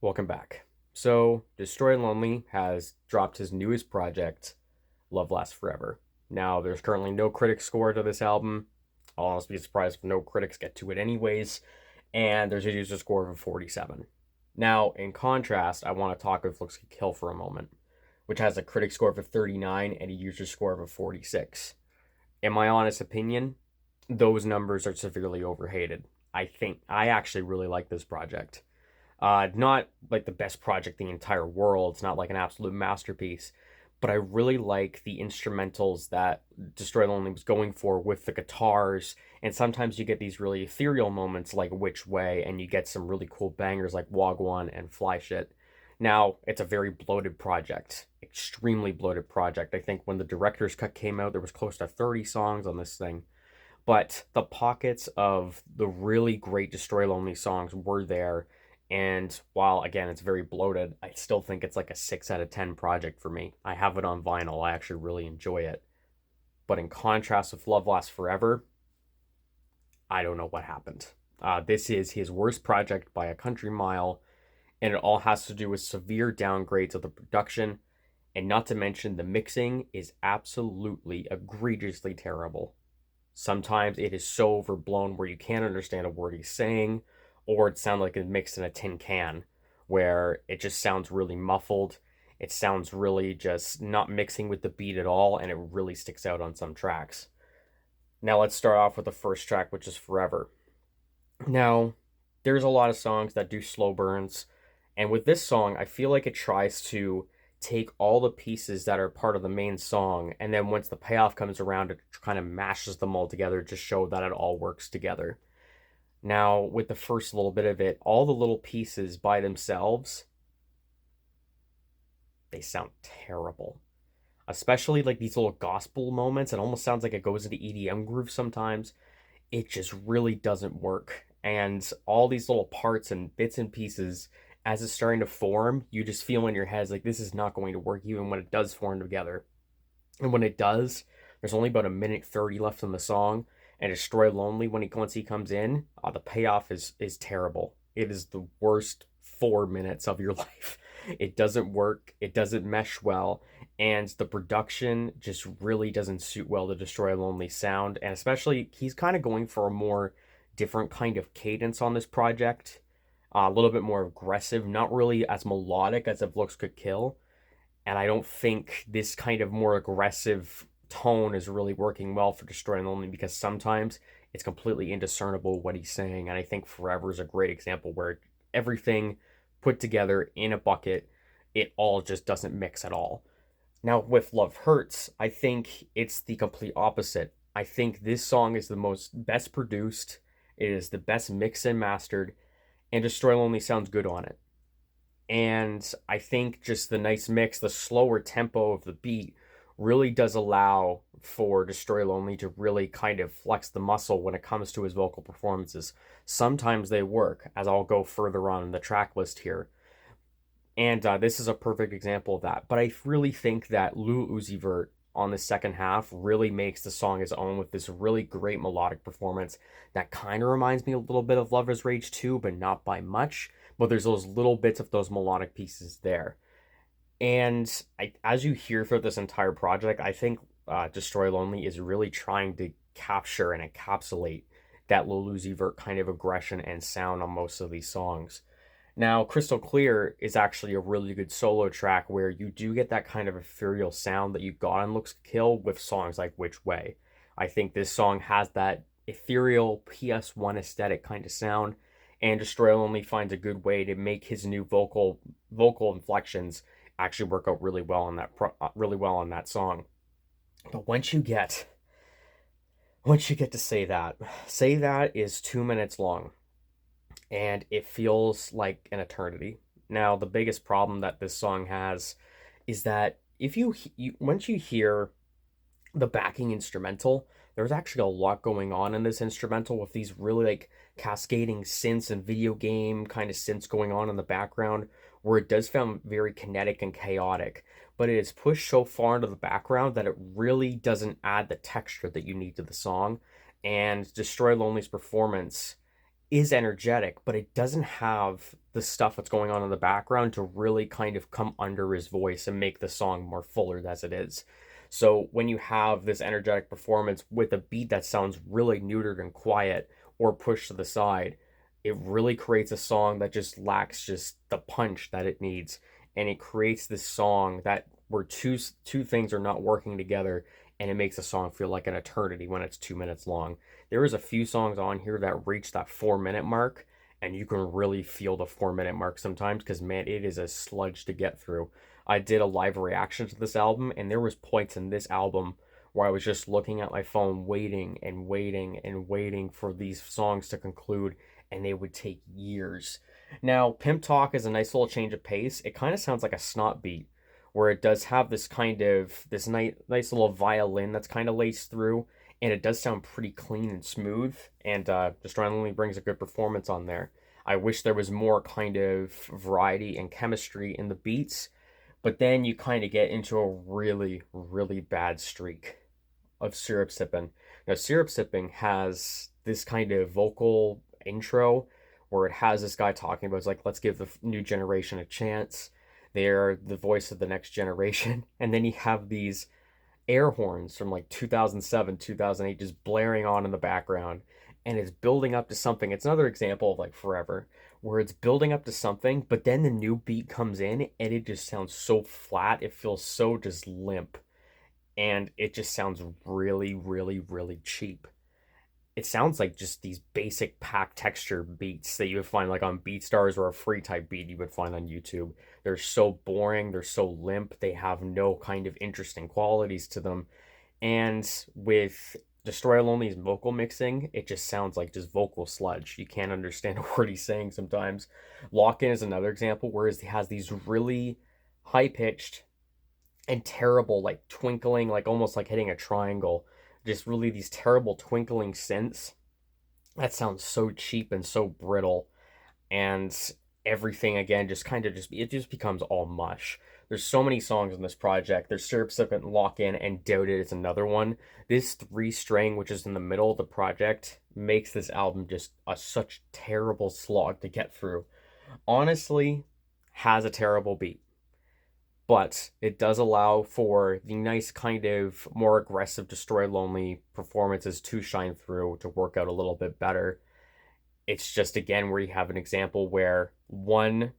Welcome back. So, Destroy Lonely has dropped his newest project, Love Lasts Forever. Now, there's currently no critic score to this album. I'll honestly be surprised if no critics get to it anyways. And there's a user score of a 47. Now, in contrast, I want to talk of Looks Like Kill for a moment, which has a critic score of a 39 and a user score of a 46. In my honest opinion, those numbers are severely overhated. I actually really like this project. Not like the best project in the entire world. It's not like an absolute masterpiece, but I really like the instrumentals that Destroy Lonely was going for with the guitars. And sometimes you get these really ethereal moments like Which Way, and you get some really cool bangers like Wagwan and Fly Shit. Now, it's a very bloated project, extremely bloated project. I think when the director's cut came out, there was close to 30 songs on this thing. But the pockets of the really great Destroy Lonely songs were there. And while, again, it's very bloated, I still think it's like a 6 out of 10 project for me. I have it on vinyl. I actually really enjoy it. But in contrast with Love Lasts Forever, I don't know what happened. This is his worst project by a country mile, and it all has to do with severe downgrades of the production, and not to mention the mixing is absolutely egregiously terrible. Sometimes it is so overblown where you can't understand a word he's saying, or it sounds like it's mixed in a tin can, where it just sounds really muffled. It sounds really just not mixing with the beat at all, and it really sticks out on some tracks. Now let's start off with the first track, which is Forever. Now, there's a lot of songs that do slow burns, and with this song, I feel like it tries to take all the pieces that are part of the main song, and then once the payoff comes around, it kind of mashes them all together to show that it all works together. Now, with the first little bit of it, all the little pieces by themselves, they sound terrible. Especially like these little gospel moments, it almost sounds like it goes into EDM groove sometimes. It just really doesn't work. And all these little parts and bits and pieces, as it's starting to form, you just feel in your head like this is not going to work even when it does form together. And when it does, there's only about a minute 30 left in the song. And Destroy Lonely, once he comes in, the payoff is terrible. It is the worst 4 minutes of your life. It doesn't work. It doesn't mesh well, and the production just really doesn't suit well the Destroy Lonely sound. And especially, he's kind of going for a more different kind of cadence on this project, a little bit more aggressive, not really as melodic as If Looks Could Kill. And I don't think this kind of more aggressive tone is really working well for Destroy Lonely because sometimes it's completely indiscernible what he's saying. And I think Forever is a great example where everything put together in a bucket, it all just doesn't mix at all. Now, with Love Hurts, I think it's the complete opposite. I think this song is the best produced, it is the best mixed and mastered, and Destroy Lonely sounds good on it. And I think just the nice mix, the slower tempo of the beat really does allow for Destroy Lonely to really kind of flex the muscle when it comes to his vocal performances. Sometimes they work, as I'll go further on in the track list here. And this is a perfect example of that. But I really think that Lil Uzi Vert on the second half really makes the song his own with this really great melodic performance that kind of reminds me a little bit of Lover's Rage 2, but not by much. But there's those little bits of those melodic pieces there. And as you hear throughout this entire project, I think Destroy Lonely is really trying to capture and encapsulate that Lil Uzi Vert kind of aggression and sound on most of these songs. Now, Crystal Clear is actually a really good solo track where you do get that kind of ethereal sound that you got on Looks Kill with songs like Which Way. I think this song has that ethereal PS1 aesthetic kind of sound, and Destroy Lonely finds a good way to make his new vocal inflections actually work out really well on that song. But once you get to Say That is 2 minutes long, and it feels like an eternity. Now, the biggest problem that this song has is that if you once you hear the backing instrumental, there's actually a lot going on in this instrumental with these really like cascading synths and video game kind of synths going on in the background where it does sound very kinetic and chaotic, but it is pushed so far into the background that it really doesn't add the texture that you need to the song. And Destroy Lonely's performance is energetic, but it doesn't have the stuff that's going on in the background to really kind of come under his voice and make the song more fuller as it is. So when you have this energetic performance with a beat that sounds really neutered and quiet or pushed to the side, it really creates a song that just lacks just the punch that it needs. And it creates this song that where two things are not working together, and it makes a song feel like an eternity when it's 2 minutes long. There is a few songs on here that reach that 4 minute mark, and you can really feel the 4 minute mark sometimes because man, it is a sludge to get through. I did a live reaction to this album, and there was points in this album where I was just looking at my phone, waiting and waiting and waiting for these songs to conclude, and they would take years. Now, Pimp Talk is a nice little change of pace. It kind of sounds like a snot beat, where it does have this nice little violin that's kind of laced through, and it does sound pretty clean and smooth. And Destroy Lonely brings a good performance on there. I wish there was more kind of variety and chemistry in the beats, but then you kind of get into a really, really bad streak of Syrup Sippin'. Now, Syrup Sipping has this kind of vocal intro where it has this guy talking about, it's like, let's give the new generation a chance. They're the voice of the next generation. And then you have these air horns from like 2007, 2008 just blaring on in the background. And it's building up to something. It's another example of like Forever, where it's building up to something, but then the new beat comes in and it just sounds so flat. It feels so just limp. And it just sounds really, really, really cheap. It sounds like just these basic pack texture beats that you would find like on BeatStars or a free type beat you would find on YouTube. They're so boring, they're so limp, they have no kind of interesting qualities to them. And with Destroy Lonely's vocal mixing, it just sounds like just vocal sludge. You can't understand a word he's saying sometimes. Lock In is another example, whereas he has these really high pitched and terrible, like twinkling, like almost like hitting a triangle. Just really these terrible twinkling synths. That sounds so cheap and so brittle. And everything again just kind of just it just becomes all mush. There's so many songs in this project. There's Syrup Sippin', Lock In, and Doubt It is another one. This three string, which is in the middle of the project, makes this album just such terrible slog to get through. Honestly, has a terrible beat, but it does allow for the nice kind of more aggressive Destroy Lonely performances to shine through to work out a little bit better. It's just again where you have an example where one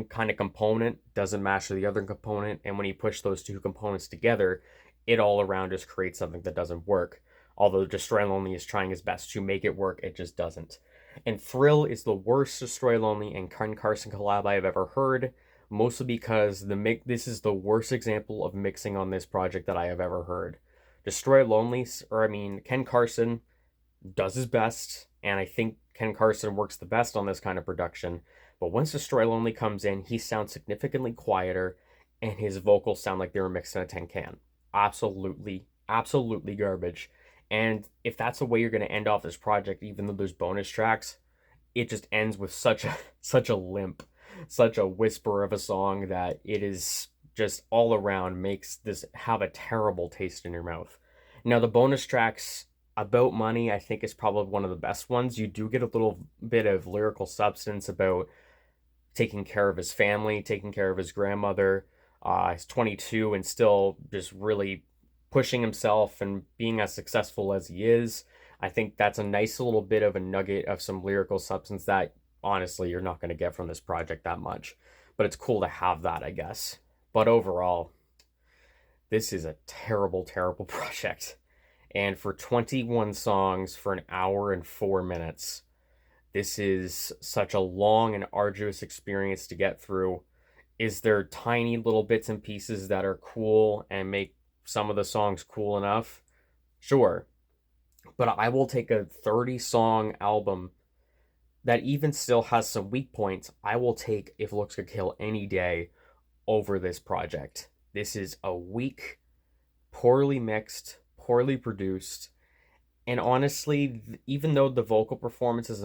kind of component doesn't match the other component, and when you push those two components together, it all around just creates something that doesn't work. Although Destroy Lonely is trying his best to make it work, it just doesn't. And Thrill is the worst Destroy Lonely and Ken Carson collab I have ever heard, mostly because this is the worst example of mixing on this project that I have ever heard. Destroy Lonely, or I mean, Ken Carson does his best, and I think Ken Carson works the best on this kind of production. But once Destroy Lonely comes in, he sounds significantly quieter, and his vocals sound like they were mixed in a tin can. Absolutely, absolutely garbage. And if that's the way you're going to end off this project, even though there's bonus tracks, it just ends with such a such a limp, such a whisper of a song that it is just all around makes this have a terrible taste in your mouth. Now the bonus tracks About Money, I think, is probably one of the best ones. You do get a little bit of lyrical substance about taking care of his family, taking care of his grandmother. He's 22 and still just really pushing himself and being as successful as he is. I think that's a nice little bit of a nugget of some lyrical substance that honestly you're not going to get from this project that much. But it's cool to have that, I guess. But overall, this is a terrible, terrible project. And for 21 songs for an hour and 4 minutes, this is such a long and arduous experience to get through. Is there tiny little bits and pieces that are cool and make some of the songs cool enough? Sure. But I will take a 30-song album that even still has some weak points. I will take If Looks Could Kill any day over this project. This is a weak, poorly mixed, poorly produced, and honestly, even though the vocal performances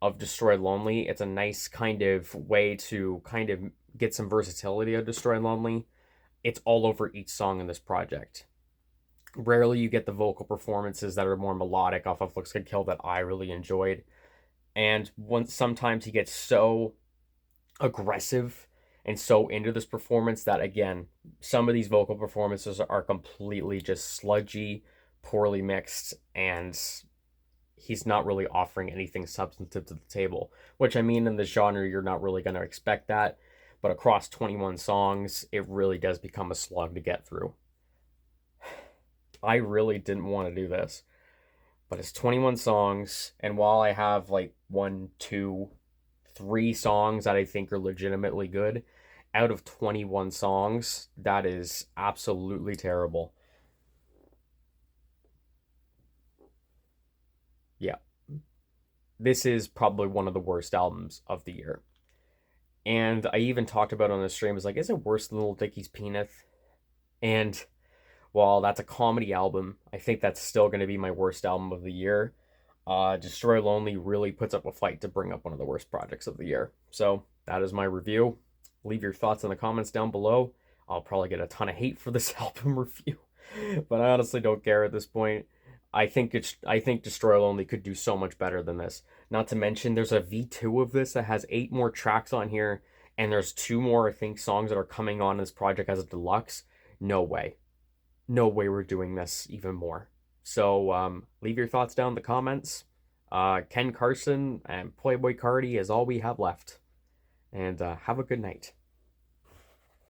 of Destroy Lonely, it's a nice kind of way to kind of get some versatility of Destroy Lonely. It's all over each song in this project. Rarely you get the vocal performances that are more melodic off of Looks Could Kill that I really enjoyed. And once sometimes he gets so aggressive and so into this performance that, again, some of these vocal performances are completely just sludgy, poorly mixed, and he's not really offering anything substantive to the table. Which, I mean, in the genre, you're not really going to expect that. But across 21 songs, it really does become a slug to get through. I really didn't want to do this, but it's 21 songs. And while I have like one, two, three songs that I think are legitimately good, out of 21 songs, that is absolutely terrible. Yeah, this is probably one of the worst albums of the year. And I even talked about on the stream, is like, is it worse than Little Dicky's Peanut? And while that's a comedy album, I think that's still going to be my worst album of the year. Destroy Lonely really puts up a fight to bring up one of the worst projects of the year. So that is my review. Leave your thoughts in the comments down below. I'll probably get a ton of hate for this album review, but I honestly don't care at this point. I think Destroy Lonely could do so much better than this. Not to mention, there's a V2 of this that has 8 more tracks on here, and there's 2 more, I think, songs that are coming on this project as a deluxe. No way, no way we're doing this even more. So leave your thoughts down in the comments. Ken Carson and Playboy Cardi is all we have left. And have a good night.